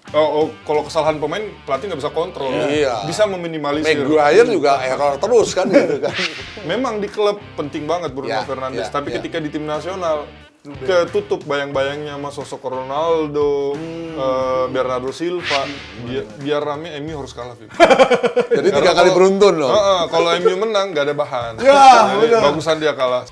Kalau kesalahan pemain pelatih nggak bisa kontrol. Iya. Bisa meminimalisir. Maguire juga error terus kan gitu kan. Memang di klub penting banget Bruno Ya, Fernandes, ya, tapi ya. ketika di tim nasional ketutup bayang-bayangnya sama sosok Ronaldo, Bernardo Silva, biar rame MU harus kalah. Vip. Jadi 3 kali beruntun loh. Kalau MU menang nggak ada bahan. Ya, Jadi benar. bagusan dia kalah.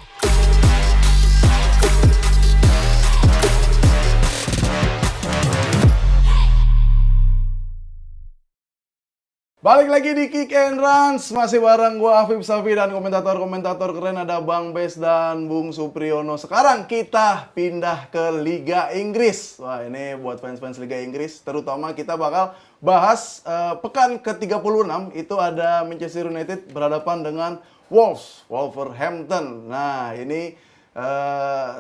Balik lagi di Kick and Runs, masih bareng gua Afif Safi dan komentator-komentator keren ada Bang Bes dan Bung Supriyono. Sekarang kita pindah ke Liga Inggris. Wah, ini buat fans-fans Liga Inggris, terutama kita bakal bahas pekan ke-36 itu ada Manchester United berhadapan dengan Wolverhampton. Nah, ini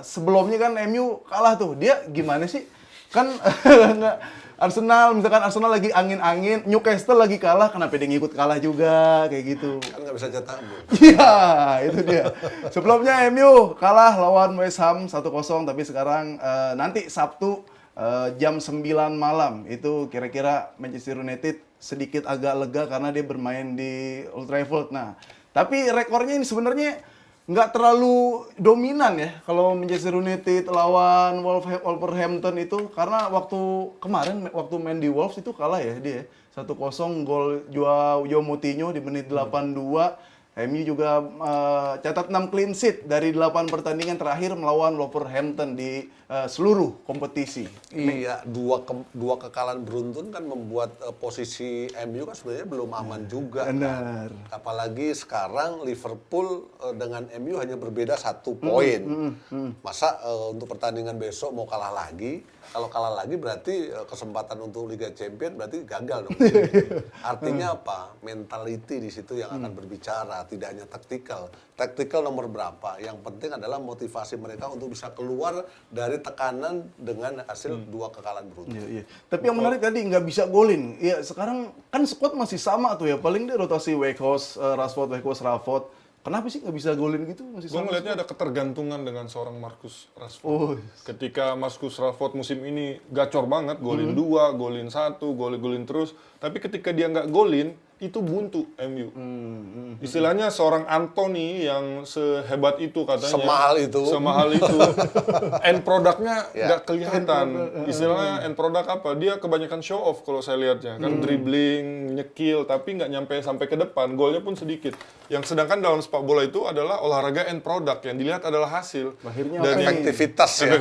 sebelumnya kan MU kalah tuh. Dia gimana sih? Kan Arsenal lagi angin-angin, Newcastle lagi kalah, kenapa dia ngikut kalah juga, kayak gitu. Kan nggak bisa cetak gol. Iya, itu dia. Sebelumnya MU kalah lawan West Ham 1-0, tapi sekarang nanti Sabtu jam 9 malam, itu kira-kira Manchester United sedikit agak lega karena dia bermain di Old Trafford. Nah, tapi rekornya ini sebenarnya nggak terlalu dominan ya kalau Manchester United lawan Wolverhampton itu, karena waktu kemarin waktu main di Wolves itu kalah ya dia 1-0, gol Joao Moutinho di menit 82. MU juga catat 6 clean sheet dari 8 pertandingan terakhir melawan Wolverhampton di seluruh kompetisi. Iya, dua kekalahan beruntun kan membuat posisi MU kan sebenarnya belum aman juga. Benar. Kan? Apalagi sekarang Liverpool dengan MU hanya berbeda 1 poin. Masa untuk pertandingan besok mau kalah lagi? Kalau kalah lagi berarti kesempatan untuk Liga Champions berarti gagal dong. Artinya apa? Mentality di situ yang akan berbicara, tidak hanya taktikal. Taktikal nomor berapa? Yang penting adalah motivasi mereka untuk bisa keluar dari tekanan dengan hasil 2 kekalahan beruntun. Iya, iya. Tapi yang menarik tadi nggak bisa golin. Ya sekarang kan squad masih sama tuh ya. Paling dia rotasi Weghorst, Rashford. Kenapa sih nggak bisa golin gitu? Masih Gue sama. ngelihatnya ada ketergantungan dengan seorang Marcus Oh, Rashford. Ketika Marcus Rashford musim ini gacor banget, golin 2, golin 1, golin terus. Tapi ketika dia nggak golin, itu buntu MU. Istilahnya seorang Anthony yang sehebat itu katanya. Semahal itu. End produknya nggak kelihatan. Istilahnya end produk apa? Dia kebanyakan show off kalau saya lihatnya. Kan dribbling, nyekil, tapi nggak nyampe sampai ke depan. Golnya pun sedikit. Yang sedangkan dalam sepak bola itu adalah olahraga end product. Yang dilihat adalah hasil. Akhirnya Dan yang efektivitas ya.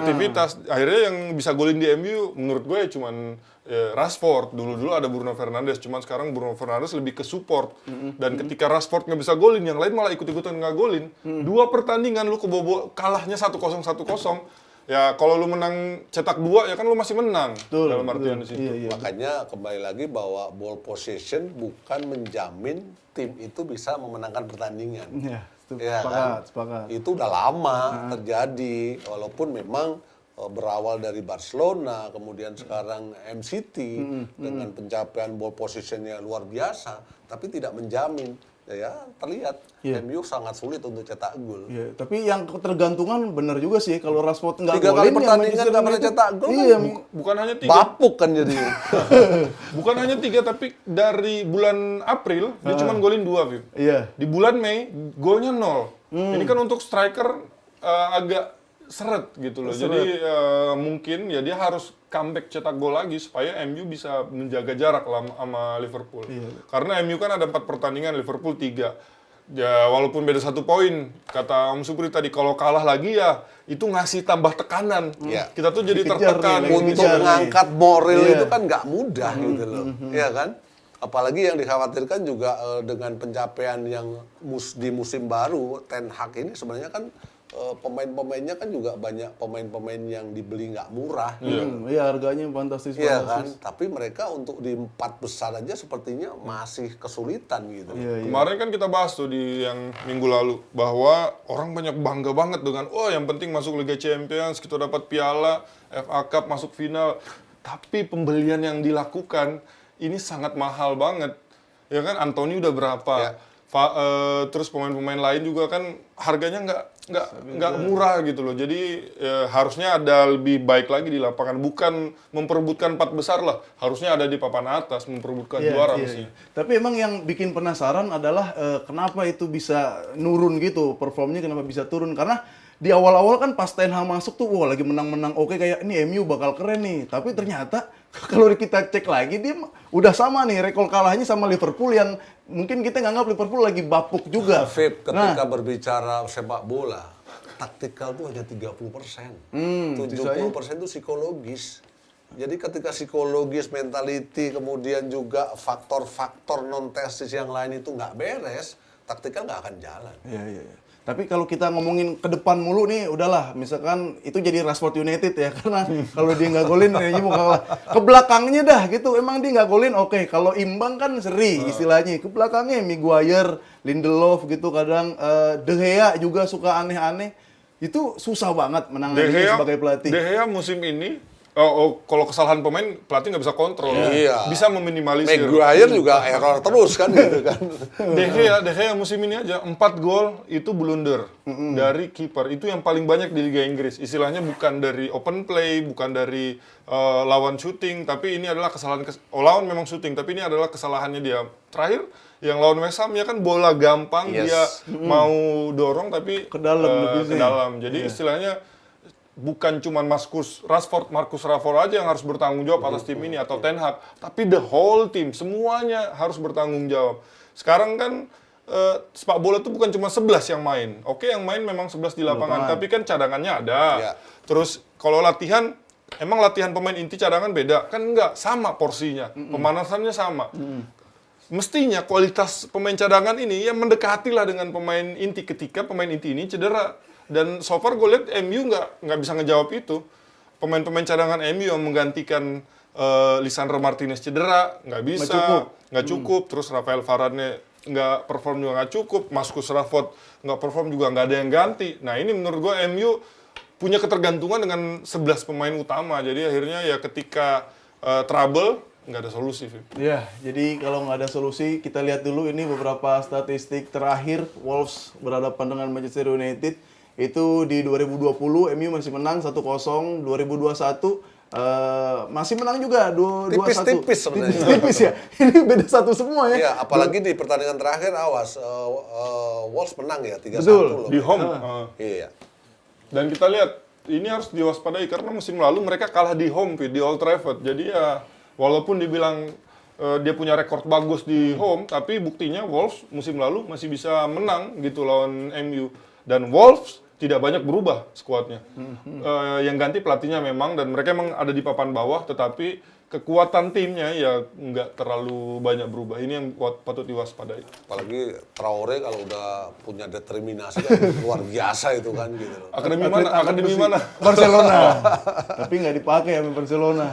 Akhirnya yang bisa golin di MU menurut gue cuman Rashford. Dulu ada Bruno Fernandes, cuman sekarang Bruno Fernandes lebih ke support. Dan ketika Rashford nggak bisa golin, yang lain malah ikut-ikutan nggak golin. 2 pertandingan lu kebobo kalahnya 1-0. Ya kalau lu menang cetak 2 ya kan lu masih menang. Betul, dalam artian di situ. Iya. Makanya kembali lagi bahwa ball possession bukan menjamin tim itu bisa memenangkan pertandingan. Iya, Ya sepakat. Itu udah lama terjadi, walaupun memang berawal dari Barcelona, kemudian sekarang MCT dengan pencapaian ball positionnya luar biasa, tapi tidak menjamin. Ya terlihat MU sangat sulit untuk cetak gol. Iya, tapi yang ketergantungan benar juga sih kalau Rashford nggak 3 kali golin pertandingan nggak pernah cetak gol Iya, kan Bukan hanya 3. bapuk kan jadi. Bukan hanya 3, tapi dari bulan April dia cuma golin 2, Viv. Iya. Di bulan Mei golnya 0. Ini kan untuk striker agak seret gitu loh. Jadi mungkin ya dia harus comeback cetak gol lagi supaya MU bisa menjaga jarak sama Liverpool. Karena MU kan ada 4 pertandingan, Liverpool 3. Ya walaupun beda 1 poin, kata Om Supri tadi kalau kalah lagi ya itu ngasih tambah tekanan. Kita tuh jadi Dikejar tertekan. nih, Untuk Dikejar mengangkat moral Iya. itu kan nggak mudah gitu loh, ya kan? Apalagi yang dikhawatirkan juga dengan pencapaian yang di musim baru, Ten Hag ini sebenarnya kan pemain-pemainnya kan juga banyak pemain-pemain yang dibeli nggak murah. Iya, harganya fantastis Iya banget. kan? Tapi mereka untuk di 4 besar aja sepertinya masih kesulitan gitu. Iya. Kemarin kan kita bahas tuh di yang minggu lalu bahwa orang banyak bangga banget dengan yang penting masuk Liga Champions, kita dapat piala, FA Cup masuk final. Tapi pembelian yang dilakukan ini sangat mahal banget. Ya kan Anthony udah berapa? Ya. Terus pemain-pemain lain juga kan harganya nggak murah gitu loh. Jadi harusnya ada lebih baik lagi di lapangan, bukan memperebutkan 4 besar lah. Harusnya ada di papan atas memperebutkan juara mesti. Tapi emang yang bikin penasaran adalah kenapa itu bisa nurun gitu, performnya kenapa bisa turun? Karena di awal-awal kan pas Ten Hag masuk tuh, wah lagi menang-menang oke, kayak ini MU bakal keren nih. Tapi ternyata kalau kita cek lagi dia udah sama nih, rekor kalahnya sama Liverpool yang mungkin kita nganggap Liverpool lagi bapuk juga. Fib, ketika berbicara sepak bola, taktikal tuh hanya 30%. 70% itu psikologis. Jadi ketika psikologis, mentality, kemudian juga faktor-faktor non-teknis yang lain itu nggak beres, taktikal nggak akan jalan. Iya. Tapi kalau kita ngomongin ke depan mulu nih, udahlah, misalkan itu jadi Rashford United ya, karena kalau dia nggak golin, kayaknya mau kalah. Ke belakangnya dah gitu, emang dia nggak golin, oke. Kalau imbang kan seri istilahnya. Ke belakangnya Maguire, Lindelof gitu, kadang De Gea juga suka aneh-aneh. Itu susah banget menangani sebagai pelatih. De Gea musim ini, kalau kesalahan pemain, pelatih nggak bisa kontrol. Iya. Bisa meminimalisir. Maguire juga error terus kan gitu kan. De Gea musim ini aja 4 gol itu blunder dari kiper. Itu yang paling banyak di Liga Inggris. Istilahnya bukan dari open play, bukan dari lawan shooting, tapi ini adalah kesalahan lawan memang shooting, tapi ini adalah kesalahannya dia. Terakhir yang lawan West Ham ya kan bola gampang, dia mau dorong tapi Ke dalam, ke dalam. Jadi istilahnya bukan cuma Marcus Rashford aja yang harus bertanggung jawab atas tim ini atau Ten Hag, tapi the whole team, semuanya harus bertanggung jawab. Sekarang kan sepak bola itu bukan cuma 11 yang main. Oke, yang main memang 11 di lapangan, tapi kan cadangannya ada. Ya. Terus kalau latihan, emang latihan pemain inti cadangan beda? Kan enggak, sama porsinya, pemanasannya sama. Mestinya kualitas pemain cadangan ini ya mendekatilah dengan pemain inti ketika pemain inti ini cedera. Dan so far gue lihat MU nggak bisa ngejawab itu. Pemain-pemain cadangan MU yang menggantikan Lisandro Martinez cedera, nggak bisa, nggak cukup. Terus Rafael Varane nggak perform juga nggak cukup. Marcus Rashford nggak perform juga nggak ada yang ganti. Nah ini menurut gue MU punya ketergantungan dengan 11 pemain utama. Jadi akhirnya ya ketika trouble, nggak ada solusi. Ya, jadi kalau nggak ada solusi, kita lihat dulu ini beberapa statistik terakhir Wolves berhadapan dengan Manchester United. Itu di 2020 MU masih menang 1-0, 2021 masih menang juga 2-1. Tipis-tipis sebenarnya. Tipis ya. Ini beda 1 semua ya. Iya, apalagi di pertandingan terakhir awas Wolves menang ya 3-1 Betul. loh. Di home. Iya. Dan kita lihat ini harus diwaspadai karena musim lalu mereka kalah di home di Old Trafford. Jadi ya walaupun dibilang dia punya rekor bagus di home, tapi buktinya Wolves musim lalu masih bisa menang gitu lawan MU. Dan Wolves tidak banyak berubah skuadnya. Yang ganti pelatihnya memang, dan mereka memang ada di papan bawah, tetapi kekuatan timnya ya nggak terlalu banyak berubah. Ini yang patut diwaspadai. Apalagi Traore kalau udah punya determinasi kan luar biasa itu kan gitu loh. Akademi mana? Barcelona. Tapi nggak dipakai sama Barcelona.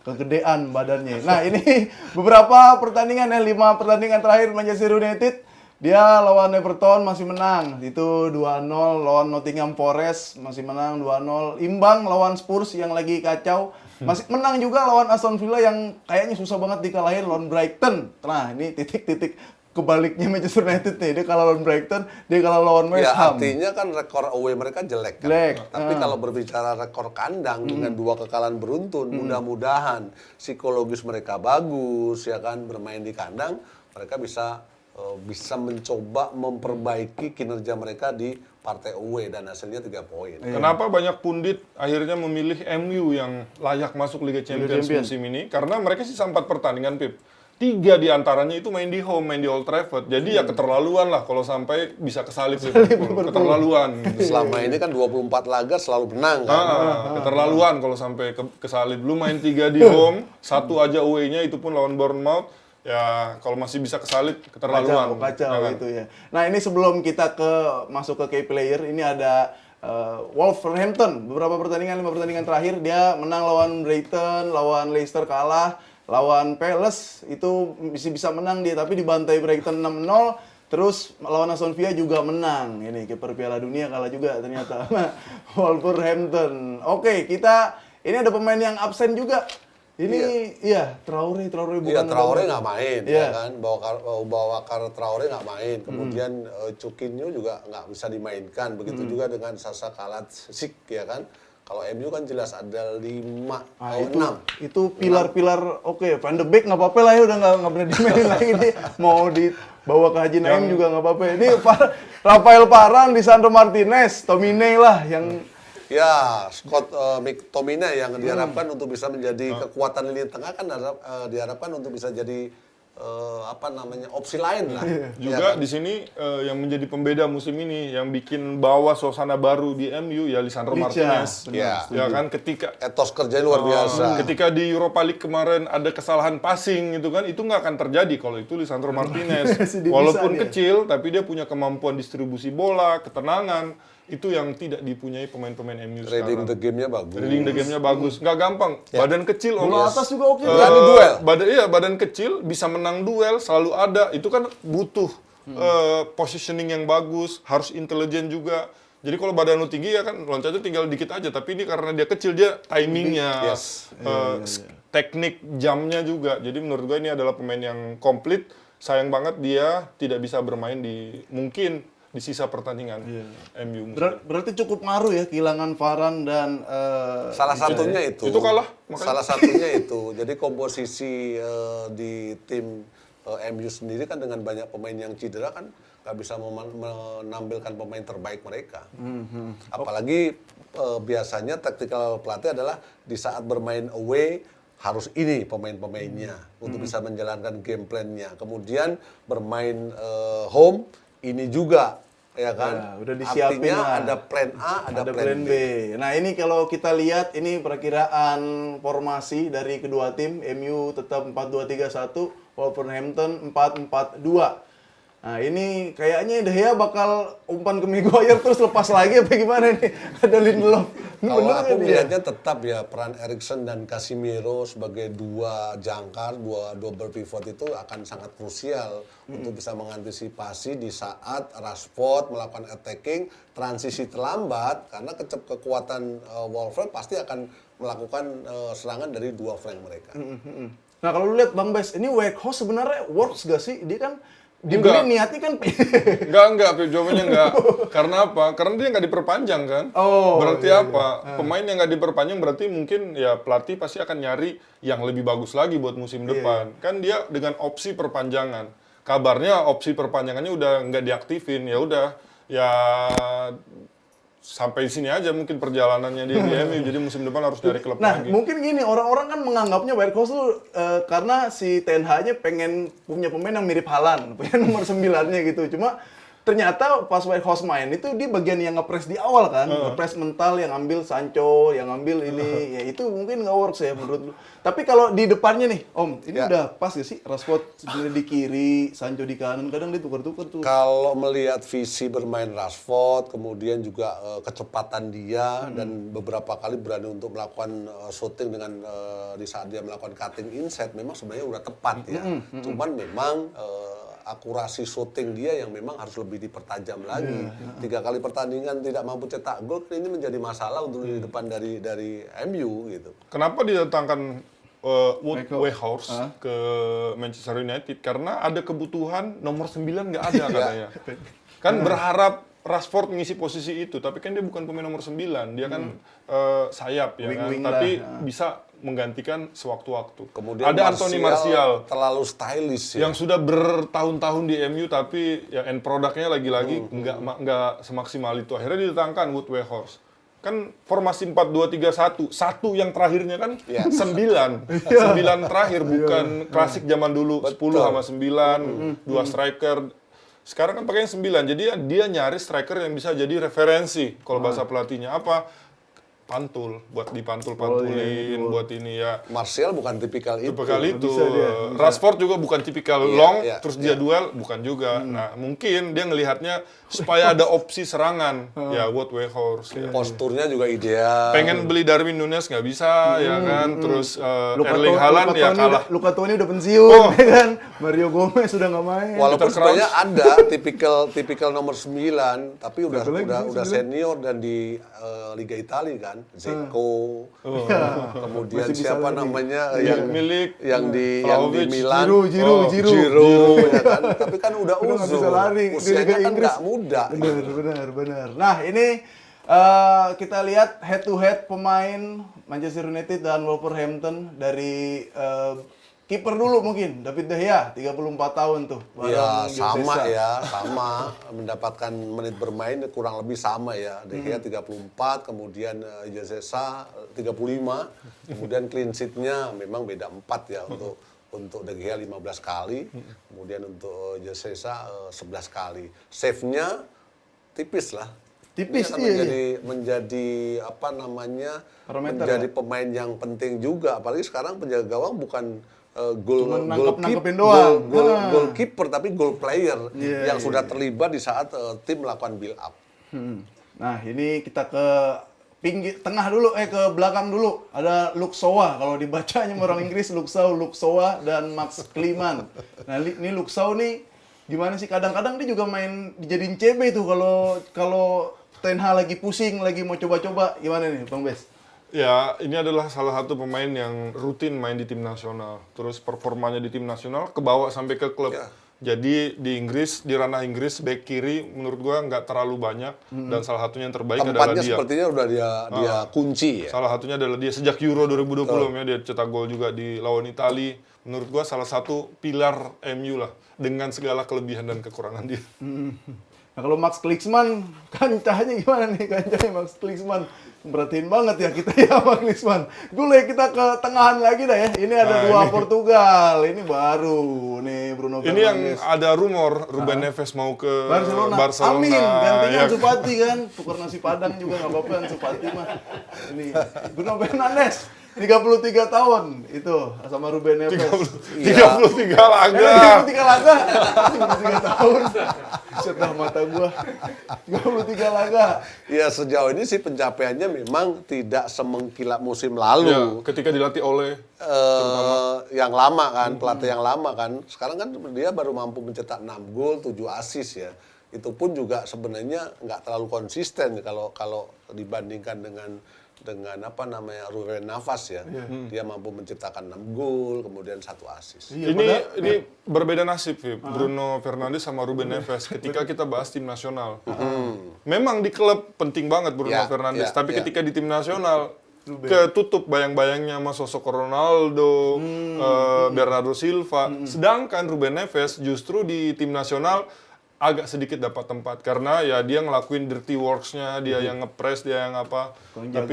Kegedean badannya. Nah ini beberapa pertandingan 5 pertandingan terakhir Manchester United. Dia lawan Everton masih menang. Itu 2-0, lawan Nottingham Forest masih menang 2-0. Imbang lawan Spurs yang lagi kacau. Masih menang juga lawan Aston Villa yang kayaknya susah banget dikalahin lawan Brighton. Nah, ini titik-titik kebaliknya Manchester United nih. Dia kalah lawan Brighton, dia kalah lawan West Ham. Ya, artinya kan rekor away mereka jelek kan. Tapi kalau berbicara rekor kandang dengan 2 kekalahan beruntun, mudah-mudahan psikologis mereka bagus ya kan, bermain di kandang, mereka bisa mencoba memperbaiki kinerja mereka di partai away dan hasilnya 3 poin. Kenapa banyak pundit akhirnya memilih MU yang layak masuk Liga Champions musim ini? Karena mereka sisa 4 pertandingan, Pip. 3 di antaranya itu main di home, main di Old Trafford. Jadi ya keterlaluan lah kalau sampai bisa kesalip Liverpool. Keterlaluan. Selama ini kan 24 laga selalu menang kan. Keterlaluan kalau sampai kesalip. Lu main 3 di home, 1 aja away-nya itu pun lawan Bournemouth. Ya, kalau masih bisa kesalip, keterlaluan. Kacau itu ya. Nah, ini sebelum kita masuk ke key player, ini ada Wolverhampton. Beberapa pertandingan, 5 pertandingan terakhir, dia menang lawan Brighton, lawan Leicester kalah, lawan Palace, itu masih bisa menang dia, tapi dibantai Brighton 6-0. Terus lawan Aston Villa juga menang. Ini kiper Piala Dunia kalah juga ternyata. Wolverhampton. Oke, ini ada pemain yang absen juga. Ini iya Traore bukan. Iya, Traore nggak main, Iya. ya kan? Bawakar Traore nggak main. Kemudian Coutinho juga nggak bisa dimainkan. Begitu juga dengan Sasa Kalajic, ya kan? Kalau MU kan jelas ada 5 atau 6. Itu pilar-pilar oke. Van de Beek nggak apa-apa lah ya, udah nggak pernah dimainin lagi nih. Mau dibawa ke Haji Naim juga nggak apa-apa. Ini Rafael Varane, Lisandro Martinez, Tomine lah yang Ya, Scott McTominay yang diharapkan untuk bisa menjadi kekuatan lini tengah kan diharapkan untuk bisa jadi opsi lain lah. Juga di sini yang menjadi pembeda musim ini yang bikin bawa suasana baru di MU ya Lisandro Licha, Martinez. benar, Ya kan ketika Etos kerjanya luar biasa. ketika di Europa League kemarin ada kesalahan passing gitu kan, itu nggak akan terjadi kalau itu Lisandro Martinez. Dia Walaupun bisa dia. kecil, tapi dia punya kemampuan distribusi bola, ketenangan. Itu yang tidak dipunyai pemain-pemain MU Reading sekarang. the game-nya bagus. Reading the game-nya bagus. Nggak gampang. Badan kecil, Om. bola atas juga oke. Berani duel. Badan kecil bisa menang duel, selalu ada. Itu kan butuh positioning yang bagus, harus intelijen juga. Jadi kalau badan lu tinggi ya kan loncatnya tinggal dikit aja. Tapi ini karena dia kecil, dia timingnya, Yes. teknik jamnya juga. Jadi menurut gue ini adalah pemain yang komplit. Sayang banget dia tidak bisa bermain mungkin di sisa pertandingan MU. Berarti cukup ngaruh ya kehilangan Varane dan Salah satunya itu. Itu kalah, makanya. Salah satunya itu. Jadi komposisi di tim MU sendiri kan dengan banyak pemain yang cedera kan nggak bisa menampilkan pemain terbaik mereka. Apalagi biasanya taktikal pelatih adalah di saat bermain away harus ini pemain-pemainnya untuk bisa menjalankan game plan-nya. Kemudian bermain home ini juga, ya kan? Ya, udah disiapin Artinya lah. ada plan A, ada plan B. Nah ini kalau kita lihat ini perakiraan formasi dari kedua tim, MU tetap 4-2-3-1, Wolverhampton 4-4-2. Nah ini kayaknya De Gea bakal umpan ke Maguire terus lepas lagi apa gimana nih? Ada Lindelof. Ini Kalau bener aku nggak dia? melihatnya tetap ya peran Eriksen dan Casemiro sebagai dua jangkar, dua double pivot itu akan sangat krusial untuk bisa mengantisipasi di saat Rashford melakukan attacking, transisi terlambat karena kekuatan Wolverhampton pasti akan melakukan serangan dari dua flank mereka. Nah kalau lu lihat Bang Bes, ini Weghorst sebenarnya works gak sih? Dia kan Enggak. dibeli niatnya kan Enggak, jawabannya enggak. Karena apa? Karena dia nggak diperpanjang kan. Oh, berarti iya, apa? Pemain yang nggak diperpanjang berarti mungkin ya pelatih pasti akan nyari yang lebih bagus lagi buat musim depan. Kan dia dengan opsi perpanjangan. Kabarnya opsi perpanjangannya udah nggak diaktifin. Ya udah, ya sampai sini aja mungkin perjalanannya dia di MU. Jadi musim depan harus dari klub Nah, lagi. mungkin gini, orang-orang kan menganggapnya Weghorst tuh karena si Ten Hag-nya pengen punya pemain yang mirip Haaland, punya nomor 9-nya gitu. Cuma ternyata pas Weghorst main itu dia bagian yang nge-press di awal kan, nge-press mental yang ambil Sancho, yang ambil ini, ya itu mungkin nggak works ya menurut lu. Tapi kalau di depannya nih, Om, ini Ya. udah pas gak sih? Rashford sebenarnya di kiri, Sancho di kanan, kadang dia tukar-tukar tuh. Kalau melihat visi bermain Rashford, kemudian juga kecepatan dia dan beberapa kali berani untuk melakukan shooting dengan di saat dia melakukan cutting inside, memang sebenarnya udah tepat ya. Cuman memang akurasi shooting dia yang memang harus lebih dipertajam lagi. 3 kali pertandingan tidak mampu cetak gol, ini menjadi masalah untuk di depan dari MU gitu. Kenapa didatangkan Weghorst ke Manchester United? Karena ada kebutuhan nomor 9 nggak ada katanya. Kan berharap Rashford ngisi posisi itu, tapi kan dia bukan pemain nomor 9, dia kan sayap ya kan, Wing-wing tapi lah. bisa menggantikan sewaktu-waktu. Kemudian Ada Anthony Martial terlalu stylish ya. yang sudah bertahun-tahun di MU tapi ya end produknya lagi-lagi nggak semaksimal itu. Akhirnya didatangkan Wout Weghorst. Kan formasi 4-2-3-1, satu yang terakhirnya kan 9. 9 terakhir bukan klasik zaman dulu 10 sama 9, 2 striker. Sekarang kan pakai yang 9. Jadi dia nyari striker yang bisa jadi referensi kalau bahasa pelatihnya apa? Pantul, buat dipantul-pantulin, buat ini ya. Martial bukan tipikal itu. Tipikal itu. bisa dia, Rashford juga bukan tipikal Iya, long, iya, terus dia duel, bukan juga. Nah, mungkin dia ngelihatnya supaya ada opsi serangan. Ya, Wout Weghorst. Ya. Posturnya juga ideal. Pengen beli Darwin Nunes nggak bisa, ya kan. Terus Erling Haaland ya kalah. Luka Toni udah pensiun, ya kan? Mario Gomez sudah nggak main. Walaupun Peter sebenarnya ada tipikal nomor 9, tapi udah Siapa lagi sih udah 9? senior dan di Liga Italia kan. Zeko, kemudian Masih bisa siapa lari. namanya Milik yang di Vlahovic. Milan, Giroud. ya kan? Tapi kan udah Udah nggak uzur, bisa lari di usianya Liga kan Inggris. nggak muda. Benar. Nah, ini kita lihat head to head pemain Manchester United dan Wolverhampton dari kiper dulu mungkin, David De Gea, 34 tahun tuh. Ya bareng sama Jose Sa. ya, sama mendapatkan menit bermain kurang lebih sama ya. De Gea 34, kemudian Jose Sa 35, kemudian clean sheet-nya memang beda 4 ya untuk De Gea 15 kali, kemudian untuk Jose Sa 11 kali. Save-nya tipis lah. Tipis, Ini kan iya. menjadi apa namanya? Parameter, menjadi ya? pemain yang penting juga, apalagi sekarang penjaga gawang bukan Cuman nangkep-nangkepin doang. goalkeeper tapi goal player Iya, yang sudah terlibat di saat tim melakukan build up. Nah, ini kita ke pinggir tengah dulu, ke belakang dulu. Ada Luke Shaw, kalau dibacanya orang Inggris Luke Shaw dan Max Kliman. Nah, ini Luke Shaw nih gimana sih, kadang-kadang dia juga main dijadiin CB tuh kalau Ten Hag lagi pusing, lagi mau coba-coba. Gimana nih, Bang Bes? Ya, ini adalah salah satu pemain yang rutin main di tim nasional. Terus performanya di tim nasional kebawa sampai ke klub. Ya. Jadi di Inggris, di ranah Inggris, back kiri menurut gua nggak terlalu banyak. Dan salah satunya yang terbaik adalah Tempatnya dia. sepertinya udah dia kunci ya. Salah satunya adalah dia sejak Euro 2020 ya, dia cetak gol juga di lawan Italia. Menurut gua salah satu pilar MU lah dengan segala kelebihan dan kekurangan dia. Nah, kalau Max Klinsmann, kancahnya gimana nih kancahnya Max Klinsmann? Perhatiin banget ya kita ya Max Klinsmann. Boleh kita ke tengahan lagi dah ya. Ini ada dua Portugal. Ini baru nih Bruno Ini yang Fernandes. ada rumor Ruben Neves mau ke Barcelona. Barcelona. Amin, gantinya Ya, Ansu Fati kan. Tukar nasi padang juga nggak apa-apa Ansu Fati mah. Ini Bruno Fernandes 33 tahun itu sama Ruben Neves. 33 laga. 33 laga. 33 tahun. Setelah mata gua. 33 laga. Ya sejauh ini sih pencapaiannya memang tidak semengkilap musim Ya, lalu. ketika dilatih oleh Yang lama kan, pelatih yang lama kan. Sekarang kan dia baru mampu mencetak 6 gol, 7 assist ya. Itu pun juga sebenarnya nggak terlalu konsisten kalau dibandingkan dengan apa namanya Ruben Navas ya. Dia mampu menciptakan 6 gol, kemudian 1 assist. Iya, Ini berbeda nasib, Vip. Bruno Fernandes sama Ruben Neves ketika kita bahas tim nasional. Memang di klub penting banget Bruno Ya, Fernandes, ya, tapi ya. ketika di tim nasional ketutup bayang-bayangnya sama sosok Ronaldo, Bernardo Silva. Sedangkan Ruben Neves justru di tim nasional agak sedikit dapat tempat karena ya dia ngelakuin dirty works-nya, dia yang ngepres, dia yang apa. Tapi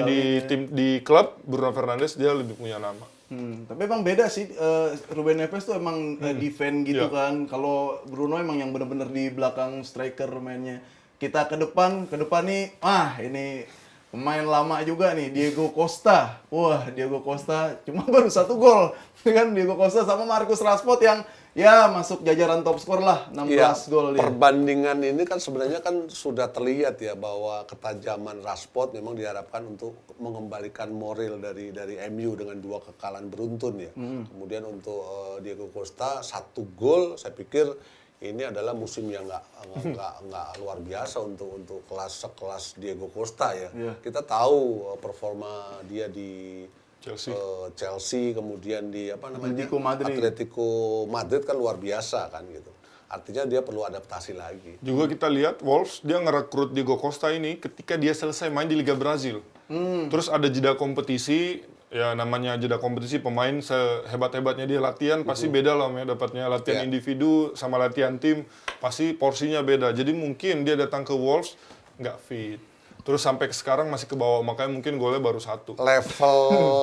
di klub Bruno Fernandes dia lebih punya nama. Tapi emang beda sih, Ruben Neves tuh emang defend gitu Iya. kan. Kalau Bruno emang yang bener-bener di belakang striker mainnya. Kita ke depan nih, ini pemain lama juga nih, Diego Costa. Wah, Diego Costa cuma baru 1 gol. Kan Diego Costa sama Marcus Rashford yang ya masuk jajaran top skor lah, 16 gol dia. Perbandingan ini kan sebenarnya kan sudah terlihat ya bahwa ketajaman Rashford memang diharapkan untuk mengembalikan moral dari MU dengan 2 kekalahan beruntun ya. Kemudian untuk Diego Costa 1 gol, saya pikir ini adalah musim yang nggak luar biasa untuk sekelas Diego Costa ya. Kita tahu performa dia di Chelsea, kemudian di apa namanya Atletico Madrid kan luar biasa kan gitu. Artinya dia perlu adaptasi lagi. Juga kita lihat Wolves dia ngerekrut Diego Costa ini ketika dia selesai main di Liga Brazil. Terus ada jeda kompetisi, ya namanya jeda kompetisi pemain sehebat-hebatnya dia latihan pasti beda lah ya dapatnya latihan individu sama latihan tim pasti porsinya beda. Jadi mungkin dia datang ke Wolves nggak fit. Terus sampai sekarang masih ke bawah, makanya mungkin golnya baru 1. Level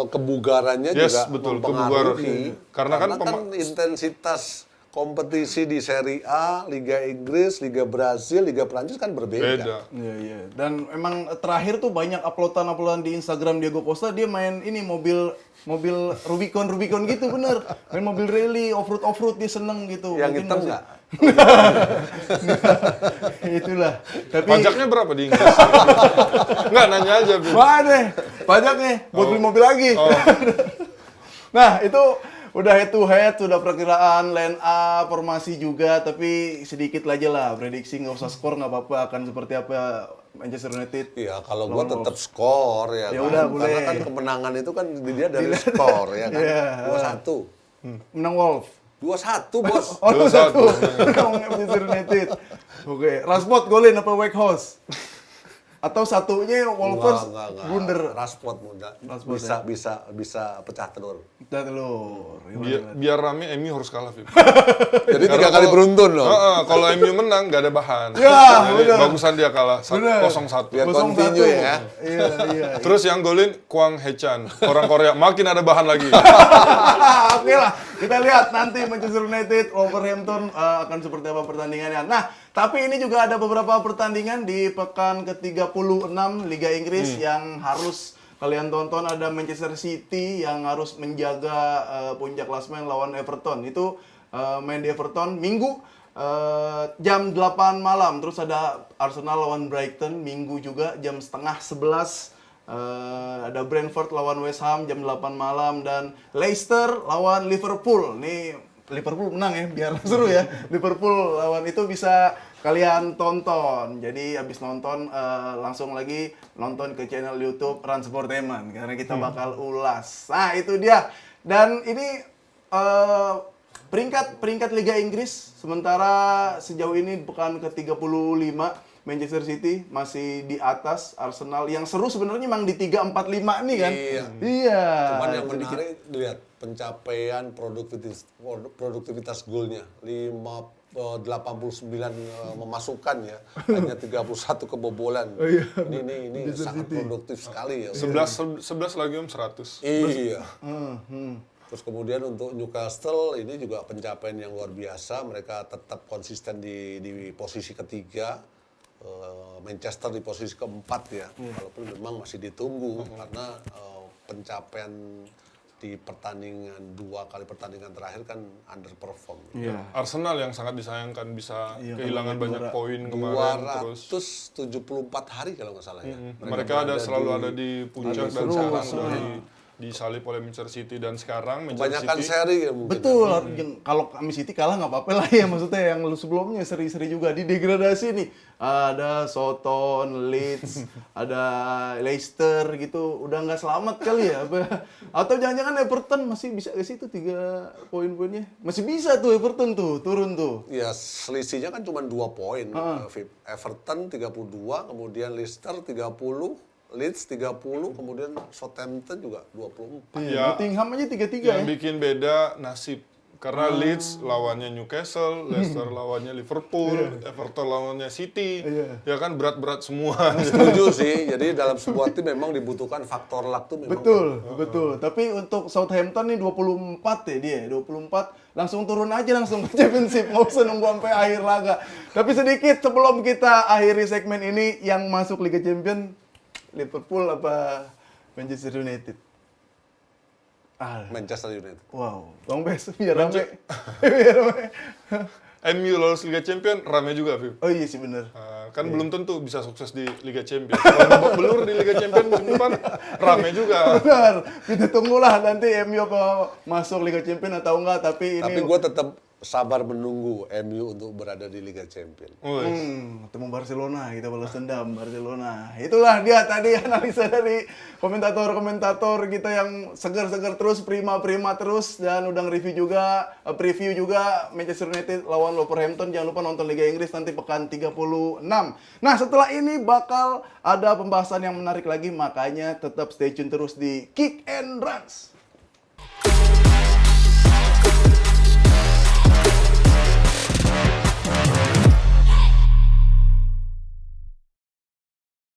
kebugarannya Yes, juga betul, mempengaruhi. Karena kan intensitas kompetisi di Serie A, Liga Inggris, Liga Brazil, Liga Prancis kan berbeda. beda. Iya. Dan emang terakhir tuh banyak uploadan di Instagram Diego Costa, dia main ini mobil Rubicon gitu bener. Main mobil rally, off-road dia seneng gitu. Yang Mungkin hitam masih- nggak? Itulah. Tapi Pajaknya berapa di Inggris? Nggak, nanya aja. Bim. mana deh pajaknya buat beli mobil lagi. Nah, itu udah head to head, sudah perkiraan line up, formasi juga, tapi sedikit aja lah prediksi, nggak usah skor nggak apa-apa, akan seperti apa Manchester United. Iya, kalau gua tetap skor ya, Ya kan? udah, Karena boleh. kan kemenangan itu kan dilihat dari skor ya kan. Iya. 2-1. Menang Wolf. 2-1, Bos. Oh, 2-1. 2-1. Menang Manchester United. Oke, Rashford golin apa Weghorst? Atau satunya Wolves Enggak. blunder. Rashford Rashford, bisa pecah telur. Kita telur. Biar rame, MU harus kalah, Vip. Jadi 3 kali kalau- beruntun loh. Kalau MU menang, nggak ada bahan. Ya, Jadi benar. bagusan dia kalah, Benar. 0-1. Biar 0-1. continue ya. Iya. Terus yang golin Kwang Hechan, orang Korea. Makin ada bahan lagi. Oke lah, kita lihat nanti Manchester United, Wolverhampton akan seperti apa pertandingannya. Nah, tapi ini juga ada beberapa pertandingan di pekan ke-36 Liga Inggris yang harus kalian tonton. Ada Manchester City yang harus menjaga puncak klasemen lawan Everton. Itu main di Everton Minggu jam 8 malam. Terus ada Arsenal lawan Brighton Minggu juga jam setengah 11. Ada Brentford lawan West Ham jam 8 malam dan Leicester lawan Liverpool. Nih Liverpool menang ya, biar seru ya. Liverpool lawan itu bisa kalian tonton. Jadi habis nonton langsung lagi nonton ke channel YouTube Run Sportainment karena kita bakal ulas. Nah, itu dia. Dan ini peringkat Liga Inggris sementara sejauh ini pekan ke-35 Manchester City masih di atas Arsenal. Yang seru sebenarnya memang di 3-4-5 nih kan. Iya. Cuman yang Jadi menarik lihat pencapaian produktivitas golnya 89 memasukkan ya, hanya 31 kebobolan. Ini sangat produktif sekali ya. 11 lagi 100. Iya. Terus kemudian untuk Newcastle ini juga pencapaian yang luar biasa. Mereka tetap konsisten di posisi ketiga. Manchester di posisi keempat ya. Walaupun memang masih ditunggu karena pencapaian di pertandingan 2 kali pertandingan terakhir kan underperform. Iya. Arsenal yang sangat disayangkan bisa Iya, kehilangan kalau banyak juara. poin kemarin terus. 274 hari kalau nggak salah ya. Mereka selalu ada di puncak dan seru, sekarang seru. disalip oleh Manchester City dan sekarang Manchester Kebanyakan City seri ya mungkin. Betul, kalau kami City kalah nggak apa-apa lah ya, maksudnya yang sebelumnya seri-seri juga di degradasi nih. Ada Soton, Leeds, ada Leicester gitu, udah nggak selamat kali ya? Atau jangan-jangan Everton masih bisa ke situ 3 poin-poinnya? Masih bisa tuh Everton tuh, turun tuh. Ya selisihnya kan cuma 2 poin. Everton 32, kemudian Leicester 30, Leeds 30, kemudian Southampton juga 24. Ya, Nottingham aja 3-3 yang ya. bikin beda nasib. Karena Leeds lawannya Newcastle, Leicester lawannya Liverpool, Everton lawannya City. Ya kan berat-berat semua. Setuju sih. Jadi dalam sebuah tim memang dibutuhkan faktor luck tuh memang. Betul. Tapi untuk Southampton nih 24 ya dia, 24 langsung turun aja langsung ke Championship, nggak usah nunggu sampai akhir laga. Tapi sedikit sebelum kita akhiri segmen ini, yang masuk Liga Champion Liverpool apa Manchester United? Manchester United. Wow, Bang Bes, biar rame. Biar rame. MU lolos Liga Champion, rame juga, Viv. Oh iya sih bener. Kan belum tentu bisa sukses di Liga Champion. Kalau babak belur di Liga Champion musim depan, rame juga. Benar, kita tunggulah nanti MU apa masuk Liga Champion atau enggak, tapi ini... Tapi gue tetap sabar menunggu MU untuk berada di Liga Champions. Ketemu Barcelona, kita balas dendam Barcelona. Itulah dia tadi analisa dari komentator-komentator kita yang segar-segar terus, prima-prima terus, dan udah review juga, preview juga Manchester United lawan Wolverhampton. Jangan lupa nonton Liga Inggris nanti pekan 36. Nah, setelah ini bakal ada pembahasan yang menarik lagi, makanya tetap stay tune terus di Kick and Runs.